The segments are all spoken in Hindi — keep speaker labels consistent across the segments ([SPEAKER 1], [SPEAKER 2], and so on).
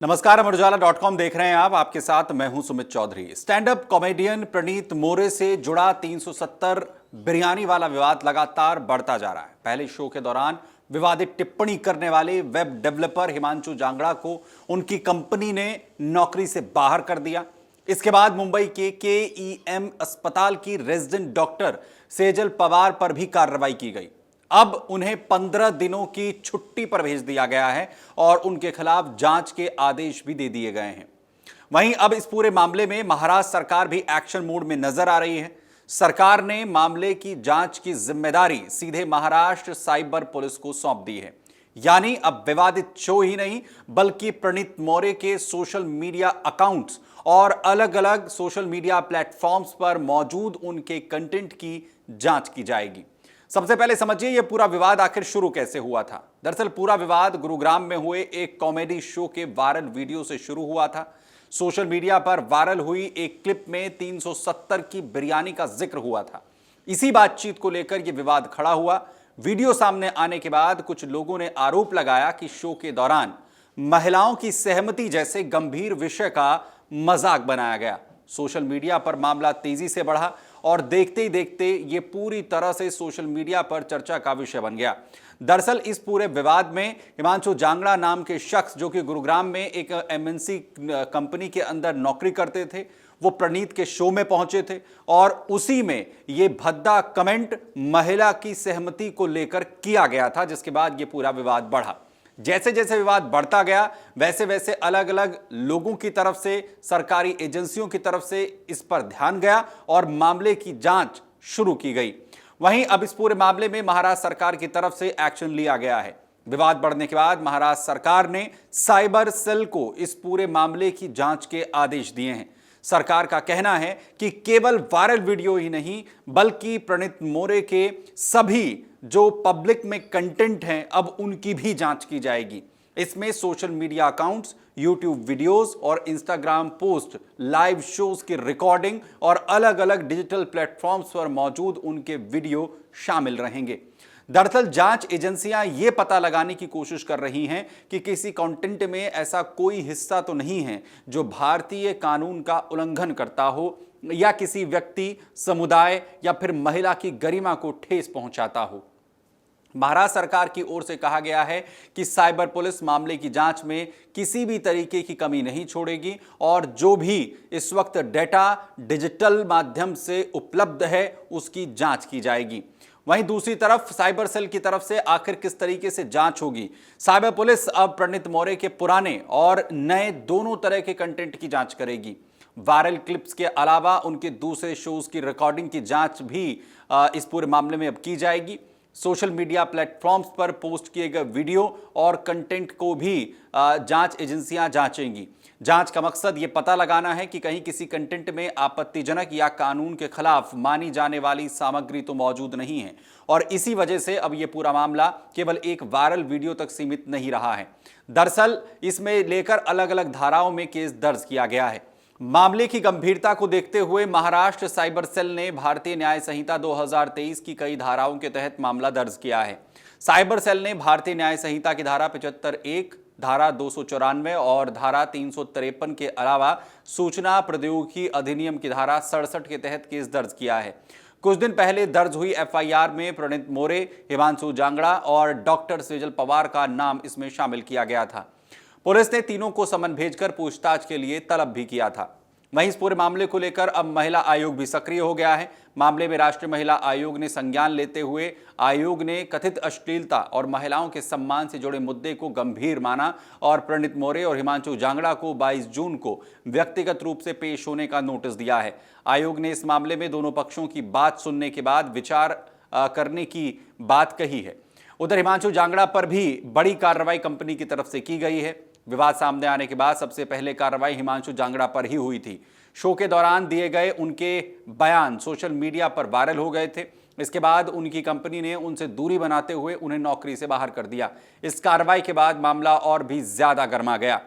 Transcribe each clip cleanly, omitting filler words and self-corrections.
[SPEAKER 1] नमस्कार, अमरउजाला.com देख रहे हैं आप। आपके साथ मैं हूं Sumit Chaudhary. Stand up comedian Praneet More से जुड़ा 370 बिरयानी वाला विवाद लगातार बढ़ता जा रहा है। पहले शो के दौरान विवादित टिप्पणी करने वाले वेब डेवलपर हिमांशु जांगड़ा को उनकी कंपनी ने नौकरी से बाहर कर दिया। इसके बाद मुंबई के KEM अस्पताल की रेजिडेंट डॉक्टर सेजल पवार पर भी कार्रवाई की गई। अब उन्हें 15 दिनों की छुट्टी पर भेज दिया गया है और उनके खिलाफ जांच के आदेश भी दे दिए गए हैं। वहीं अब इस पूरे मामले में महाराष्ट्र सरकार भी एक्शन मोड में नजर आ रही है। सरकार ने मामले की जांच की जिम्मेदारी सीधे महाराष्ट्र साइबर पुलिस को सौंप दी है। यानी अब विवादित शो ही नहीं बल्कि प्रणीत मोरे के सोशल मीडिया अकाउंट्स और अलग अलग सोशल मीडिया प्लेटफॉर्म्स पर मौजूद उनके कंटेंट की जांच की जाएगी। सबसे पहले समझिए यह पूरा विवाद आखिर शुरू कैसे हुआ था। दरअसल पूरा विवाद गुरुग्राम में हुए एक कॉमेडी शो के वायरल वीडियो से शुरू हुआ था। सोशल मीडिया पर वायरल हुई एक क्लिप में 370 की बिरयानी का जिक्र हुआ था। इसी बातचीत को लेकर यह विवाद खड़ा हुआ। वीडियो सामने आने के बाद कुछ लोगों ने आरोप लगाया कि शो के दौरान महिलाओं की सहमति जैसे गंभीर विषय का मजाक बनाया गया। सोशल मीडिया पर मामला तेजी से बढ़ा और देखते ही देखते ये पूरी तरह से सोशल मीडिया पर चर्चा का विषय बन गया। दरअसल इस पूरे विवाद में हिमांशु जांगड़ा नाम के शख्स जो कि गुरुग्राम में एक MNC कंपनी के अंदर नौकरी करते थे, वो प्रणीत के शो में पहुंचे थे और उसी में ये भद्दा कमेंट महिला की सहमति को लेकर किया गया था, जिसके बाद ये पूरा विवाद बढ़ा। जैसे जैसे विवाद बढ़ता गया वैसे वैसे अलग अलग लोगों की तरफ से, सरकारी एजेंसियों की तरफ से इस पर ध्यान गया और मामले की जांच शुरू की गई। वहीं अब इस पूरे मामले में महाराष्ट्र सरकार की तरफ से एक्शन लिया गया है। विवाद बढ़ने के बाद महाराष्ट्र सरकार ने साइबर सेल को इस पूरे मामले की जांच के आदेश दिए हैं। सरकार का कहना है कि केवल वायरल वीडियो ही नहीं बल्कि प्रणीत मोरे के सभी जो पब्लिक में कंटेंट हैं अब उनकी भी जांच की जाएगी। इसमें social media accounts, YouTube videos और इंस्टाग्राम पोस्ट, लाइव शोज की रिकॉर्डिंग और अलग अलग डिजिटल प्लेटफॉर्म्स पर मौजूद उनके वीडियो शामिल रहेंगे। दरअसल जांच एजेंसियां यह पता लगाने की कोशिश कर रही हैं कि किसी कंटेंट में ऐसा कोई हिस्सा तो नहीं है जो भारतीय कानून का उल्लंघन करता हो या किसी व्यक्ति, समुदाय या फिर महिला की गरिमा को ठेस पहुंचाता हो। महाराष्ट्र सरकार की ओर से कहा गया है कि साइबर पुलिस मामले की जांच में किसी भी तरीके की कमी नहीं छोड़ेगी और जो भी इस वक्त डेटा डिजिटल माध्यम से उपलब्ध है उसकी जांच की जाएगी। वहीं दूसरी तरफ साइबर सेल की तरफ से आखिर किस तरीके से जांच होगी। साइबर पुलिस अब प्रणीत मोरे के पुराने और नए दोनों तरह के कंटेंट की जांच करेगी। वायरल क्लिप्स के अलावा उनके दूसरे शोज की रिकॉर्डिंग की जांच भी इस पूरे मामले में अब की जाएगी। सोशल मीडिया प्लेटफॉर्म्स पर पोस्ट किए गए वीडियो और कंटेंट को भी जांच एजेंसियां जांचेंगी। जांच का मकसद ये पता लगाना है कि कहीं किसी कंटेंट में आपत्तिजनक या कानून के खिलाफ मानी जाने वाली सामग्री तो मौजूद नहीं है और इसी वजह से अब ये पूरा मामला केवल एक वायरल वीडियो तक सीमित नहीं रहा है। दरअसल इसमें लेकर अलग अलग धाराओं में केस दर्ज किया गया है। मामले की गंभीरता को देखते हुए महाराष्ट्र साइबर सेल ने भारतीय न्याय संहिता 2023 की कई धाराओं के तहत मामला दर्ज किया है। साइबर सेल ने भारतीय न्याय संहिता की धारा 75(1), धारा 294 और धारा 353 के अलावा सूचना प्रौद्योगिकी अधिनियम की धारा 67 के तहत केस दर्ज किया है। कुछ दिन पहले दर्ज हुई FIR में प्रणीत मोरे, हिमांशु जांगड़ा और डॉक्टर सेजल पवार का नाम इसमें शामिल किया गया था। पुलिस ने तीनों को समन भेजकर पूछताछ के लिए तलब भी किया था। वहीं इस पूरे मामले को लेकर अब महिला आयोग भी सक्रिय हो गया है। मामले में राष्ट्रीय महिला आयोग ने संज्ञान लेते हुए आयोग ने कथित अश्लीलता और महिलाओं के सम्मान से जुड़े मुद्दे को गंभीर माना और प्रणीत मोरे और हिमांशु जांगड़ा को 22 जून को व्यक्तिगत रूप से पेश होने का नोटिस दिया है। आयोग ने इस मामले में दोनों पक्षों की बात सुनने के बाद विचार करने की बात कही है। उधर हिमांशु जांगड़ा पर भी बड़ी कार्रवाई कंपनी की तरफ से की गई है। विवाद सामने आने के बाद सबसे पहले कार्रवाई हिमांशु जांगड़ा पर ही हुई थी। शो के दौरान दिए गए उनके बयान सोशल मीडिया पर वायरल हो गए थे। इसके बाद उनकी कंपनी ने उनसे दूरी बनाते हुए उन्हें नौकरी से बाहर कर दिया। इस कार्रवाई के बाद मामला और भी ज्यादा गर्मा गया।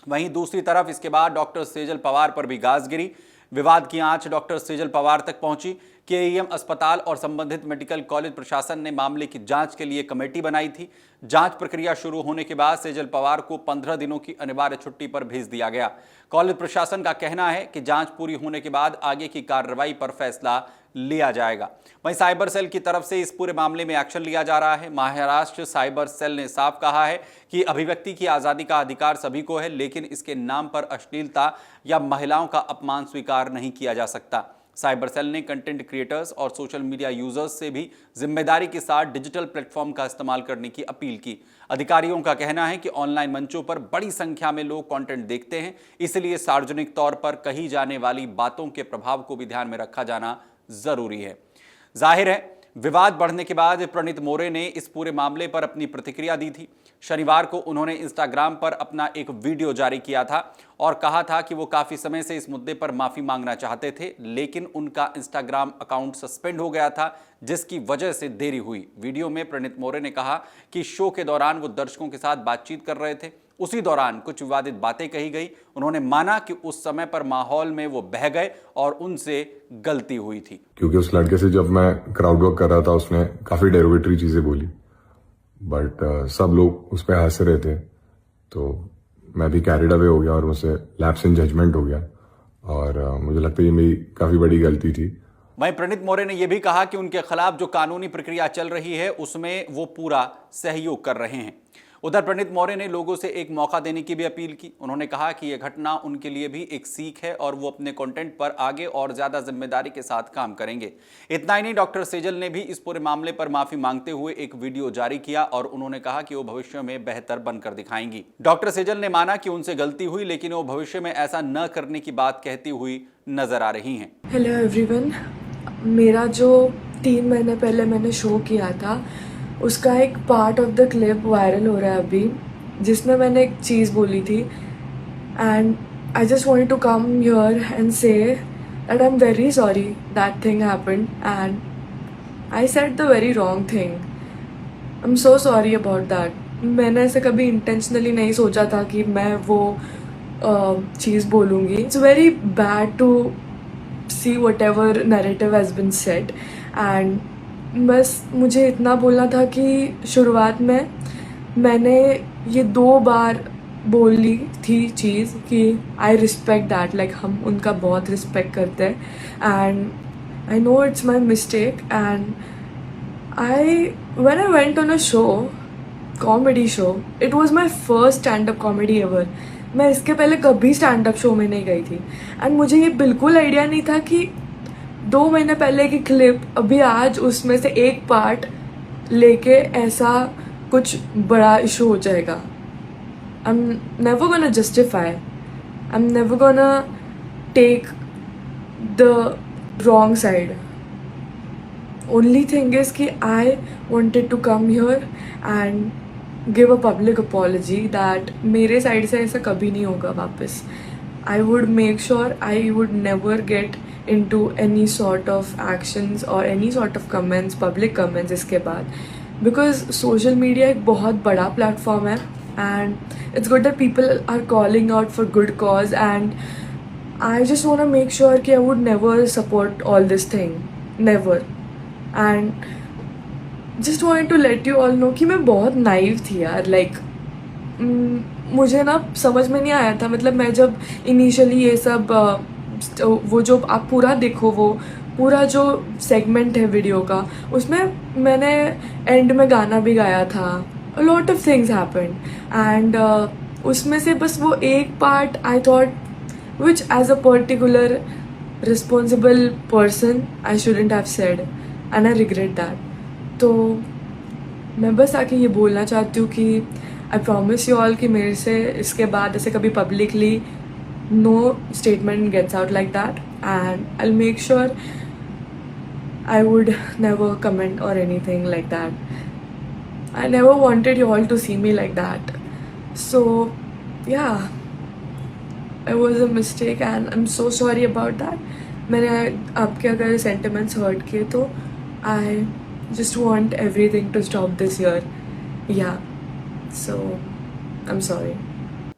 [SPEAKER 1] वहीं दूसरी तरफ इसके बाद डॉक्टर सेजल पवार पर भी गाज गिरी। विवाद की आंच डॉक्टर सेजल पवार तक पहुंची। केईएम अस्पताल और संबंधित मेडिकल कॉलेज प्रशासन ने मामले की जांच के लिए कमेटी बनाई थी। जांच प्रक्रिया शुरू होने के बाद सेजल पवार को 15 दिनों की अनिवार्य छुट्टी पर भेज दिया गया। कॉलेज प्रशासन का कहना है कि जांच पूरी होने के बाद आगे की कार्रवाई पर फैसला लिया जाएगा। वहीं साइबर सेल की तरफ से इस पूरे मामले में एक्शन लिया जा रहा है। महाराष्ट्र साइबर सेल ने साफ कहा है कि अभिव्यक्ति की आजादी का अधिकार सभी को है, लेकिन इसके नाम पर अश्लीलता या महिलाओं का अपमान स्वीकार नहीं किया जा सकता। साइबर सेल ने कंटेंट क्रिएटर्स और सोशल मीडिया यूजर्स से भी जिम्मेदारी के साथ डिजिटल प्लेटफॉर्म का इस्तेमाल करने की अपील की। अधिकारियों का कहना है कि ऑनलाइन मंचों पर बड़ी संख्या में लोग कंटेंट देखते हैं, इसलिए सार्वजनिक तौर पर कही जाने वाली बातों के प्रभाव को भी ध्यान में रखा जाना जरूरी है। जाहिर है, विवाद बढ़ने के बाद प्रणीत मोरे ने इस पूरे मामले पर अपनी प्रतिक्रिया दी थी। शनिवार को उन्होंने इंस्टाग्राम पर अपना एक वीडियो जारी किया था और कहा था कि वो काफी समय से इस मुद्दे पर माफी मांगना चाहते थे, लेकिन उनका इंस्टाग्राम अकाउंट सस्पेंड हो गया था, जिसकी वजह से देरी हुई। वीडियो में प्रणीत मोरे ने कहा कि शो के दौरान वो दर्शकों के साथ बातचीत कर रहे थे। उसी दौरान कुछ विवादित बातें कही गई। उन्होंने माना कि उस समय पर माहौल में वो बह गए और उनसे गलती हुई थी।
[SPEAKER 2] क्योंकि उस लड़के से जब मैं क्राउड वर्क कर रहा था, उसने काफी डेरिवेटरी चीजें बोली, बट सब लोग उस पर हंस रहे थे, तो मैं भी कैरिड अवे हो गया और मुझसे लैप्स इन जजमेंट हो गया और मुझे लगता है ये मेरी काफी बड़ी गलती थी।
[SPEAKER 1] वहीं प्रणीत मोरे ने यह भी कहा कि उनके खिलाफ जो कानूनी प्रक्रिया चल रही है उसमें वो पूरा सहयोग कर रहे हैं। उधर प्रणीत मोरे ने लोगों से एक मौका देने की भी अपील की। उन्होंने कहा कि यह घटना उनके लिए भी एक सीख है और वो अपने कंटेंट पर आगे और ज्यादा जिम्मेदारी के साथ काम करेंगे। इतना ही नहीं, डॉक्टर सेजल ने भी इस पूरे मामले पर माफी मांगते हुए एक वीडियो जारी किया और उन्होंने कहा कि वो भविष्य में बेहतर बनकर दिखाएंगी। डॉक्टर सेजल ने माना कि उनसे गलती हुई, लेकिन वो भविष्य में ऐसा न करने की बात कहती हुई नजर आ रही हैं।
[SPEAKER 3] हेलो एवरीवन, मेरा जो 3 महीने पहले मैंने शो किया था उसका एक part of the clip viral हो रहा है अभी, जिसमें मैंने एक चीज़ बोली थी and I just wanted to come here and say that I am very sorry that thing happened and I said the very wrong thing. I am so sorry about that. मैंने ऐसे कभी इंटेंशनली नहीं सोचा था कि मैं वो चीज़ बोलूँगी। It's very bad to see whatever narrative has been said and बस मुझे इतना बोलना था कि शुरुआत में मैंने ये 2 बार बोली थी चीज़ कि आई रिस्पेक्ट दैट, लाइक हम उनका बहुत रिस्पेक्ट करते हैं and I know it's my mistake and when I went on a show, comedy show, it was my first stand up comedy ever. मैं इसके पहले कभी स्टैंड अप शो में नहीं गई थी एंड मुझे ये बिल्कुल आइडिया नहीं था कि 2 महीने पहले की क्लिप अभी आज उसमें से एक पार्ट लेके ऐसा कुछ बड़ा इशू हो जाएगा। I am never gonna justify, I am never gonna take the wrong side. Only thing is कि I wanted to come here and give a public apology that मेरे साइड से ऐसा कभी नहीं होगा वापस। I would make sure I would never get into any sort of actions or any sort of comments, public comments इसके बाद, because social media एक बहुत बड़ा platform है and it's good that people are calling out for good cause and I just want to make sure कि I would never support all this thing, never, and just wanted to let you all know कि मैं बहुत naive थी यार, like मुझे ना समझ में नहीं आया था। मतलब मैं जब इनिशियली ये सब वो जो आप पूरा देखो, वो पूरा जो सेगमेंट है वीडियो का, उसमें मैंने एंड में गाना भी गाया था। A lot of things happened and उसमें से बस वो एक part I thought which as a particular responsible person I shouldn't have said and I regret that. तो मैं बस आके ये बोलना चाहती हूँ कि आई प्रॉमिस यू ऑल कि मेरे से इसके बाद ऐसे कभी publicly no statement gets out like that and I will make sure I would never comment or anything like that. I never wanted you all to see me like that, so yeah it was a mistake and I am so sorry about that. मैंने आपके अगर सेंटिमेंट्स हर्ट किए तो I just want everything to stop this year, yeah so I'm sorry.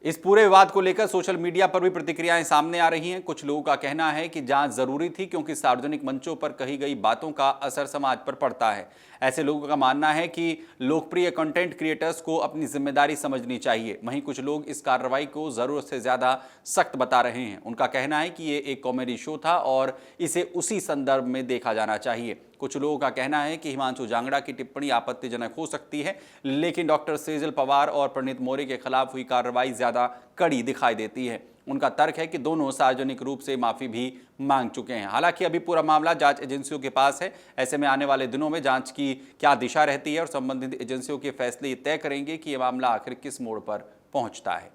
[SPEAKER 1] इस पूरे विवाद को लेकर सोशल मीडिया पर भी प्रतिक्रियाएं सामने आ रही हैं। कुछ लोगों का कहना है कि जांच जरूरी थी क्योंकि सार्वजनिक मंचों पर कही गई बातों का असर समाज पर पड़ता है। ऐसे लोगों का मानना है कि लोकप्रिय कंटेंट क्रिएटर्स को अपनी जिम्मेदारी समझनी चाहिए। वहीं कुछ लोग इस कार्रवाई को जरूरत से ज्यादा सख्त बता रहे हैं। उनका कहना है कि ये एक कॉमेडी शो था और इसे उसी संदर्भ में देखा जाना चाहिए। कुछ लोगों का कहना है कि हिमांशु जांगड़ा की टिप्पणी आपत्तिजनक हो सकती है, लेकिन डॉक्टर सेजल पवार और प्रणीत मोरे के खिलाफ हुई कार्रवाई ज्यादा कड़ी दिखाई देती है। उनका तर्क है कि दोनों सार्वजनिक रूप से माफी भी मांग चुके हैं। हालांकि अभी पूरा मामला जांच एजेंसियों के पास है। ऐसे में आने वाले दिनों में जांच की क्या दिशा रहती है और संबंधित एजेंसियों के फैसले तय करेंगे कि यह मामला आखिर किस मोड़ पर पहुंचता है।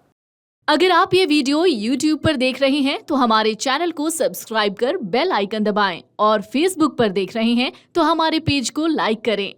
[SPEAKER 4] अगर आप ये वीडियो YouTube पर देख रहे हैं तो हमारे चैनल को सब्सक्राइब कर बेल आइकन दबाएं और Facebook पर देख रहे हैं तो हमारे पेज को लाइक करें।